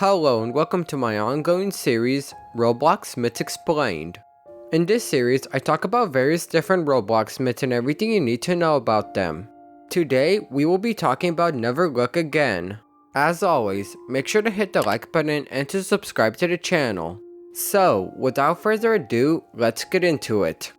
Hello and welcome to my ongoing series, Roblox Myths Explained. In this series, I talk about various different Roblox myths and everything you need to know about them. Today, we will be talking about Never Look Again. As always, make sure to hit the like button and to subscribe to the channel. So, without further ado, let's get into it.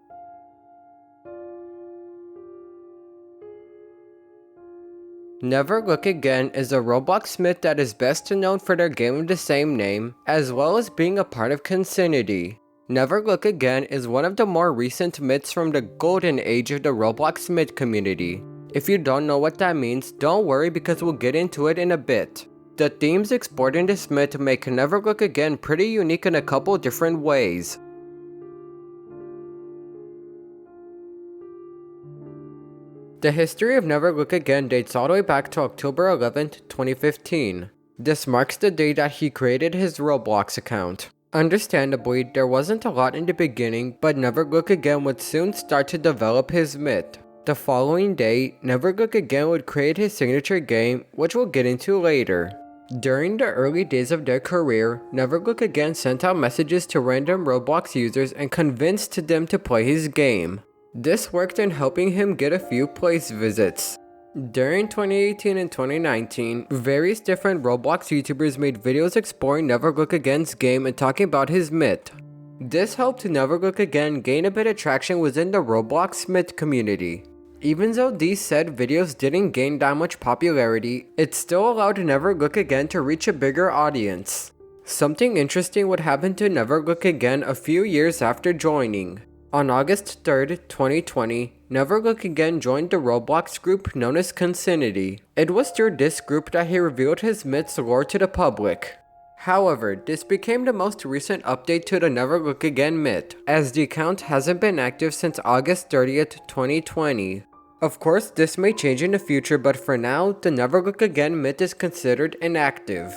Never Look Again is a Roblox myth that is best known for their game of the same name, as well as being a part of Consinity. Never Look Again is one of the more recent myths from the golden age of the Roblox myth community. If you don't know what that means, don't worry because we'll get into it in a bit. The themes explored in this myth make Never Look Again pretty unique in a couple different ways. The history of Never Look Again dates all the way back to October 11th, 2015. This marks the day that he created his Roblox account. Understandably, there wasn't a lot in the beginning, but Never Look Again would soon start to develop his myth. The following day, Never Look Again would create his signature game, which we'll get into later. During the early days of their career, Never Look Again sent out messages to random Roblox users and convinced them to play his game. This worked in helping him get a few place visits. During 2018 and 2019, various different Roblox YouTubers made videos exploring Never Look Again's game and talking about his myth. This helped Never Look Again gain a bit of traction within the Roblox myth community. Even though these said videos didn't gain that much popularity, it still allowed Never Look Again to reach a bigger audience. Something interesting would happen to Never Look Again a few years after joining. On August 3rd, 2020, Never Look Again joined the Roblox group known as Consinity. It was through this group that he revealed his myth's lore to the public. However, this became the most recent update to the Never Look Again myth, as the account hasn't been active since August 30th, 2020. Of course, this may change in the future, but for now, the Never Look Again myth is considered inactive.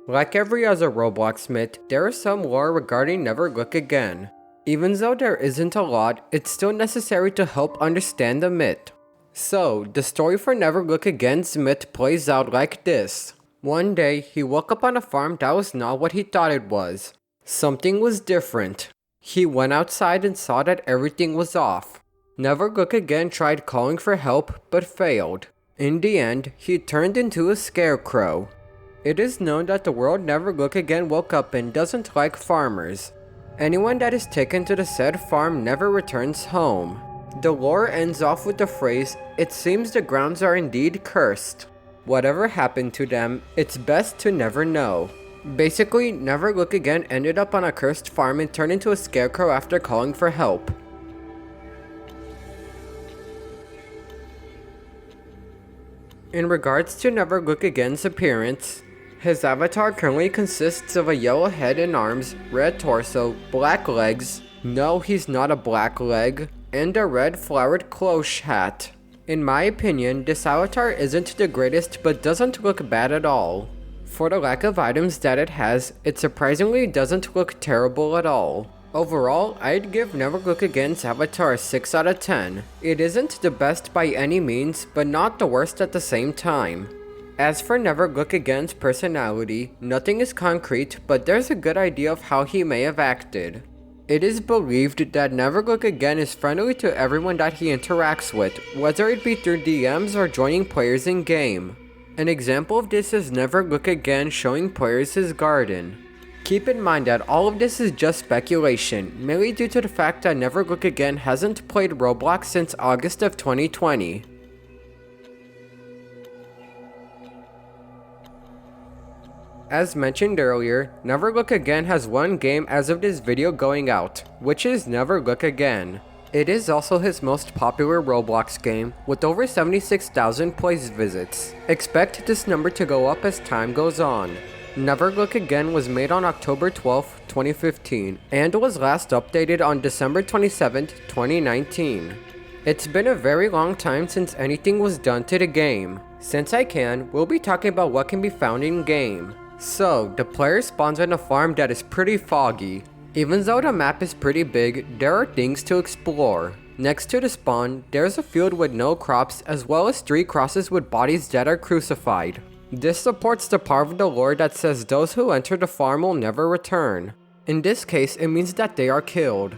Like every other Roblox myth, there is some lore regarding Never Look Again. Even though there isn't a lot, it's still necessary to help understand the myth. So, the story for Never Look Again's myth plays out like this. One day, he woke up on a farm that was not what he thought it was. Something was different. He went outside and saw that everything was off. Never Look Again tried calling for help, but failed. In the end, he turned into a scarecrow. It is known that the world Never Look Again woke up in doesn't like farmers. Anyone that is taken to the said farm never returns home. The lore ends off with the phrase, "It seems the grounds are indeed cursed." Whatever happened to them, it's best to never know. Basically, Never Look Again ended up on a cursed farm and turned into a scarecrow after calling for help. In regards to Never Look Again's appearance, his avatar currently consists of a yellow head and arms, red torso, black legs, no he's not a black leg, and a red flowered cloche hat. In my opinion, this avatar isn't the greatest but doesn't look bad at all. For the lack of items that it has, it surprisingly doesn't look terrible at all. Overall, I'd give Never Look Again's avatar a 6 out of 10. It isn't the best by any means, but not the worst at the same time. As for Never Look Again's personality, nothing is concrete, but there's a good idea of how he may have acted. It is believed that Never Look Again is friendly to everyone that he interacts with, whether it be through DMs or joining players in game. An example of this is Never Look Again showing players his garden. Keep in mind that all of this is just speculation, mainly due to the fact that Never Look Again hasn't played Roblox since August of 2020. As mentioned earlier, Never Look Again has one game as of this video going out, which is Never Look Again. It is also his most popular Roblox game, with over 76,000 place visits. Expect this number to go up as time goes on. Never Look Again was made on October 12, 2015, and was last updated on December 27, 2019. It's been a very long time since anything was done to the game. Since I can, we'll be talking about what can be found in-game. So, the player spawns on a farm that is pretty foggy. Even though the map is pretty big, there are things to explore. Next to the spawn, there's a field with no crops as well as 3 crosses with bodies that are crucified. This supports the part of the lore that says those who enter the farm will never return. In this case, it means that they are killed.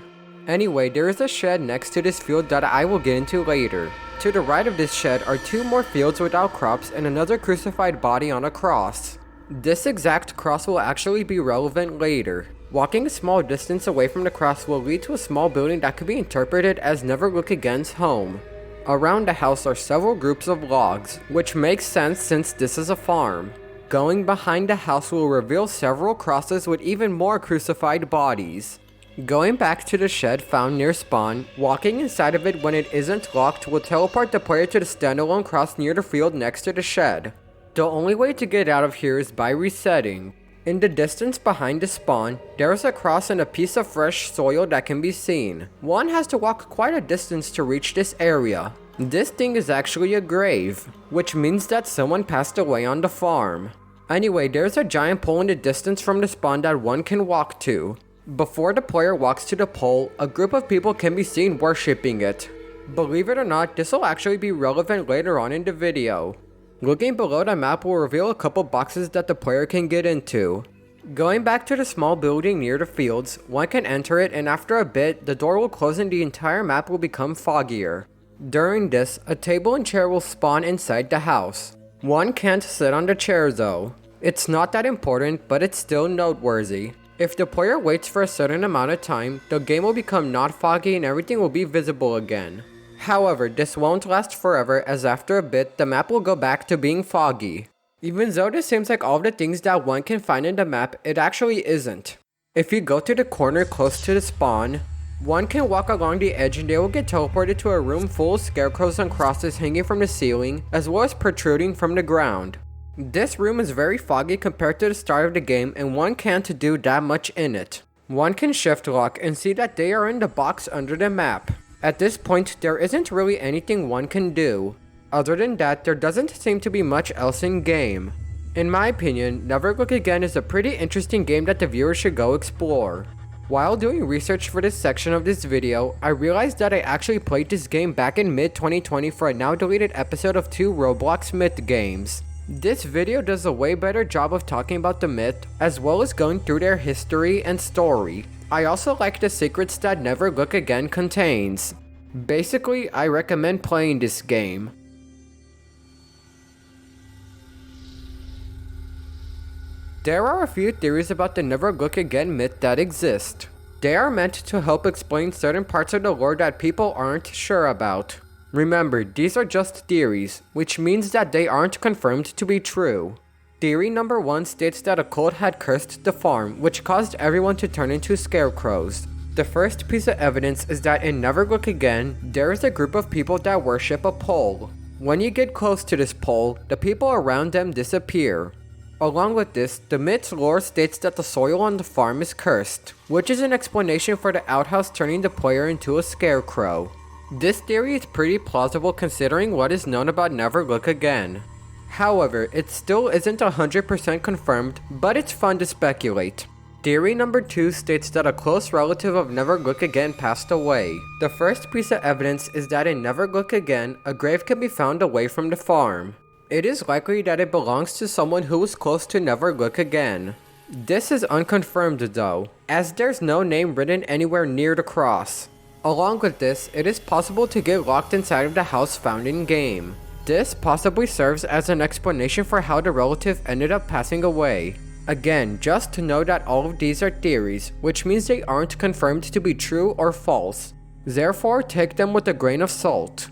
Anyway, there is a shed next to this field that I will get into later. To the right of this shed are 2 more fields without crops and another crucified body on a cross. This exact cross will actually be relevant later. Walking a small distance away from the cross will lead to a small building that could be interpreted as Never Look Again's home. Around the house are several groups of logs, which makes sense since this is a farm. Going behind the house will reveal several crosses with even more crucified bodies. Going back to the shed found near spawn, walking inside of it when it isn't locked will teleport the player to the standalone cross near the field next to the shed. The only way to get out of here is by resetting. In the distance behind the spawn, there is a cross and a piece of fresh soil that can be seen. One has to walk quite a distance to reach this area. This thing is actually a grave, which means that someone passed away on the farm. Anyway, there's a giant pole in the distance from the spawn that one can walk to. Before the player walks to the pole, a group of people can be seen worshipping it. Believe it or not, this will actually be relevant later on in the video. Looking below the map will reveal a couple boxes that the player can get into. Going back to the small building near the fields, one can enter it and after a bit, the door will close and the entire map will become foggier. During this, a table and chair will spawn inside the house. One can't sit on the chair though. It's not that important, but it's still noteworthy. If the player waits for a certain amount of time, the game will become not foggy and everything will be visible again. However, this won't last forever as after a bit, the map will go back to being foggy. Even though this seems like all the things that one can find in the map, it actually isn't. If you go to the corner close to the spawn, one can walk along the edge and they will get teleported to a room full of scarecrows and crosses hanging from the ceiling, as well as protruding from the ground. This room is very foggy compared to the start of the game and one can't do that much in it. One can shift lock and see that they are in the box under the map. At this point, there isn't really anything one can do. Other than that, there doesn't seem to be much else in game. In my opinion, Never Look Again is a pretty interesting game that the viewer should go explore. While doing research for this section of this video, I realized that I actually played this game back in mid-2020 for a now deleted episode of 2 Roblox myth games. This video does a way better job of talking about the myth, as well as going through their history and story. I also like the secrets that Never Look Again contains. Basically, I recommend playing this game. There are a few theories about the Never Look Again myth that exist. They are meant to help explain certain parts of the lore that people aren't sure about. Remember, these are just theories, which means that they aren't confirmed to be true. Theory number 1 states that a cult had cursed the farm, which caused everyone to turn into scarecrows. The first piece of evidence is that in Never Look Again, there is a group of people that worship a pole. When you get close to this pole, the people around them disappear. Along with this, the myth's lore states that the soil on the farm is cursed, which is an explanation for the outhouse turning the player into a scarecrow. This theory is pretty plausible considering what is known about Never Look Again. However, it still isn't 100% confirmed, but it's fun to speculate. Theory number 2 states that a close relative of Never Look Again passed away. The first piece of evidence is that in Never Look Again, a grave can be found away from the farm. It is likely that it belongs to someone who was close to Never Look Again. This is unconfirmed though, as there's no name written anywhere near the cross. Along with this, it is possible to get locked inside of the house found in game. This possibly serves as an explanation for how the relative ended up passing away. Again, just to know that all of these are theories, which means they aren't confirmed to be true or false. Therefore, take them with a grain of salt.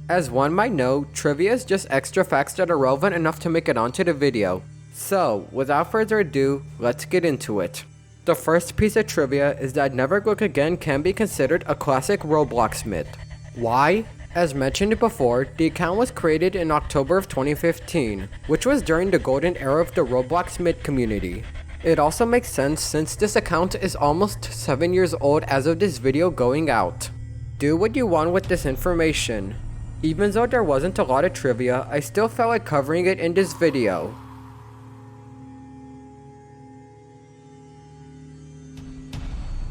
As one might know, trivia is just extra facts that are relevant enough to make it onto the video. So, without further ado, let's get into it. The first piece of trivia is that Never Look Again can be considered a classic Roblox myth. Why? As mentioned before, the account was created in October of 2015, which was during the golden era of the Roblox myth community. It also makes sense since this account is almost 7 years old as of this video going out. Do what you want with this information. Even though there wasn't a lot of trivia, I still felt like covering it in this video.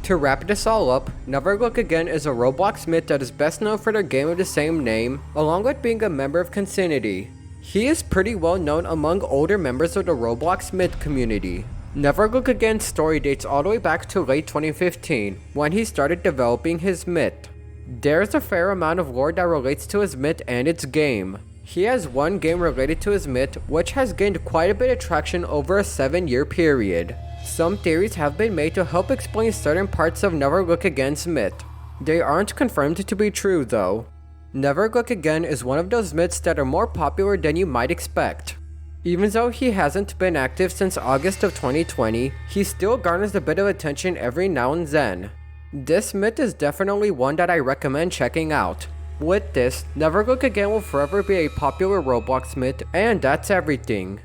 To wrap this all up, Never Look Again is a Roblox myth that is best known for their game of the same name, along with being a member of Consinity. He is pretty well known among older members of the Roblox myth community. Never Look Again's story dates all the way back to late 2015, when he started developing his myth. There's a fair amount of lore that relates to his myth and its game. He has one game related to his myth, which has gained quite a bit of traction over a 7-year period. Some theories have been made to help explain certain parts of Never Look Again's myth. They aren't confirmed to be true though. Never Look Again is one of those myths that are more popular than you might expect. Even though he hasn't been active since August of 2020, he still garners a bit of attention every now and then. This myth is definitely one that I recommend checking out. With this, Never Look Again will forever be a popular Roblox myth, and that's everything.